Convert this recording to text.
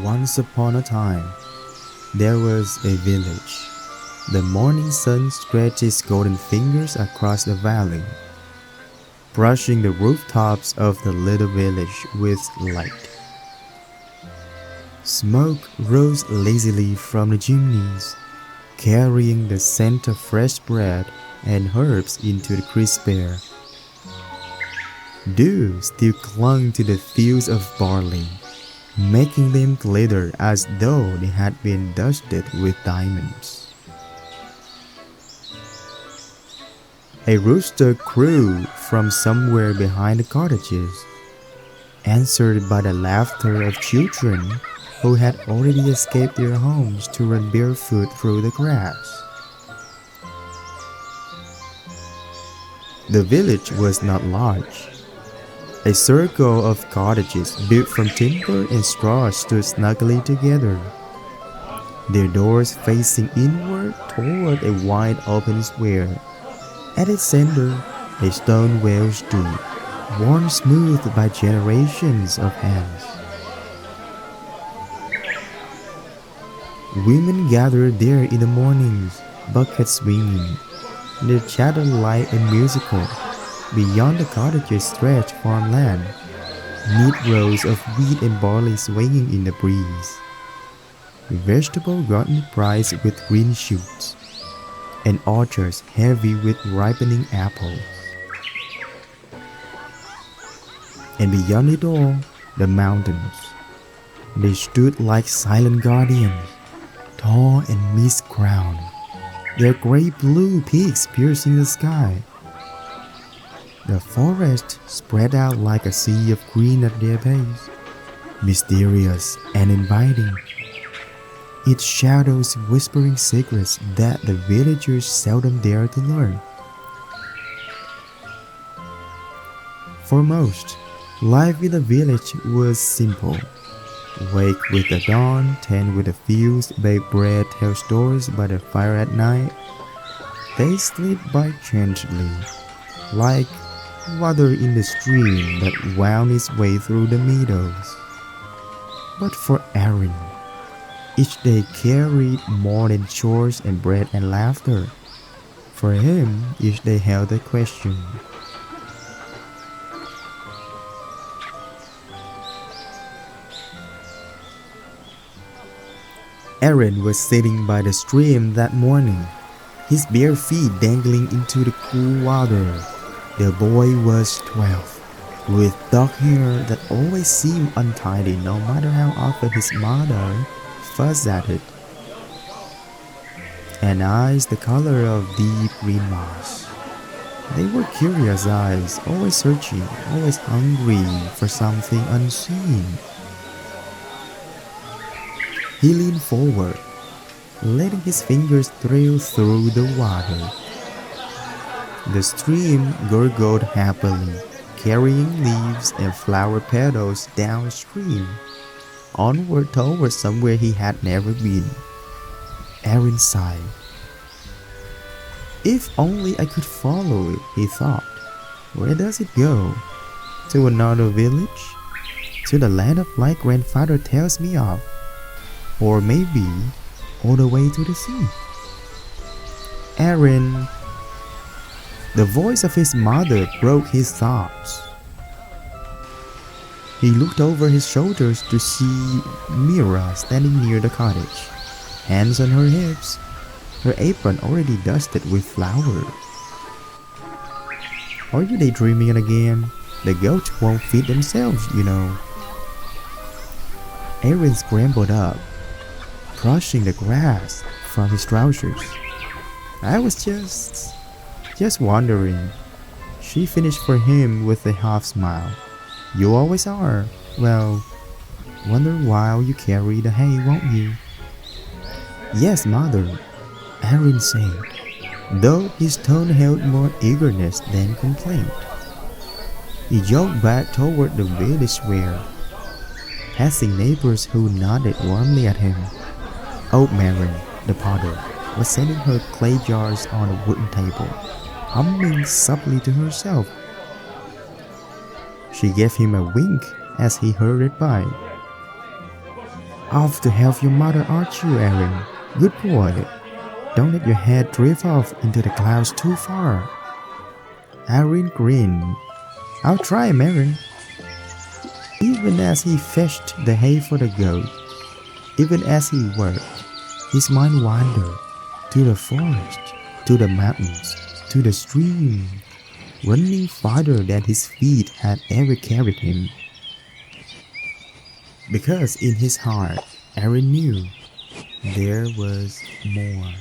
Once upon a time, there was a village. The morning sun stretched its golden fingers across the valley, brushing the rooftops of the little village with light. Smoke rose lazily from the chimneys, carrying the scent of fresh bread and herbs into the crisp air. Dew still clung to the fields of barley, making them glitter as though they had been dusted with diamonds. A rooster crew from somewhere behind the cottages, answered by the laughter of children who had already escaped their homes to run barefoot through the grass. The village was not large. A circle of cottages built from timber and straw stood snugly together, their doors facing inward toward a wide open square. At its center, a stone well stood, worn smooth by generations of hands. Women gathered there in the mornings, buckets swinging, their chatter light and musical. Beyond the cottages stretched farmland, neat rows of wheat and barley swaying in the breeze. A vegetable garden bright with green shoots, and orchards heavy with ripening apples. And beyond it all, the mountains. They stood like silent guardians, tall and mist-crowned, their gray-blue peaks piercing the sky. The forest spread out like a sea of green at their base, mysterious and inviting, its shadows whispering secrets that the villagers seldom dare to learn. For most, life in the village was simple. Wake with the dawn, tend with the fields, bake bread, tell stories by the fire at night. They slip by gently, like water in the stream that wound its way through the meadows. But for Aaron, each day carried more than chores and bread and laughter. For him, each day held a question. Aaron was sitting by the stream that morning, his bare feet dangling into the cool water. The boy was 12, with dark hair that always seemed untidy no matter how often his mother fussed at it, and eyes the color of deep green moss. They were curious eyes, always searching, always hungry for something unseen. He leaned forward, letting his fingers thrill through the water. The stream gurgled happily, carrying leaves and flower petals downstream, onward toward somewhere he had never been. Aaron sighed. If only I could follow it, he thought. Where does it go? To another village? To the land of light grandfather tells me of? Or maybe all the way to the sea? Aaron. The voice of his mother broke his thoughts. He looked over his shoulders to see Mira standing near the cottage, hands on her hips, her apron already dusted with flowers. Are you daydreaming again? The goats won't feed themselves, you know. Aaron scrambled up, brushing the grass from his trousers. I was just wondering. She finished for him with a half smile. You always are. Well, wonder while you carry the hay, won't you? Yes, mother, Aaron said, though his tone held more eagerness than complaint. He jogged back toward the village square, passing neighbors who nodded warmly at him. Old Marin, the potter, was setting her clay jars on a wooden table, humming softly to herself. She gave him a wink as he hurried by. Off to help your mother, aren't you, Aaron? Good boy. Don't let your head drift off into the clouds too far. Aaron grinned. I'll try, Aaron. Even as he fetched the hay for the goat, even as he worked, his mind wandered to the forest, to the mountains, to the stream, running farther than his feet had ever carried him. Because in his heart, Aaron knew there was more.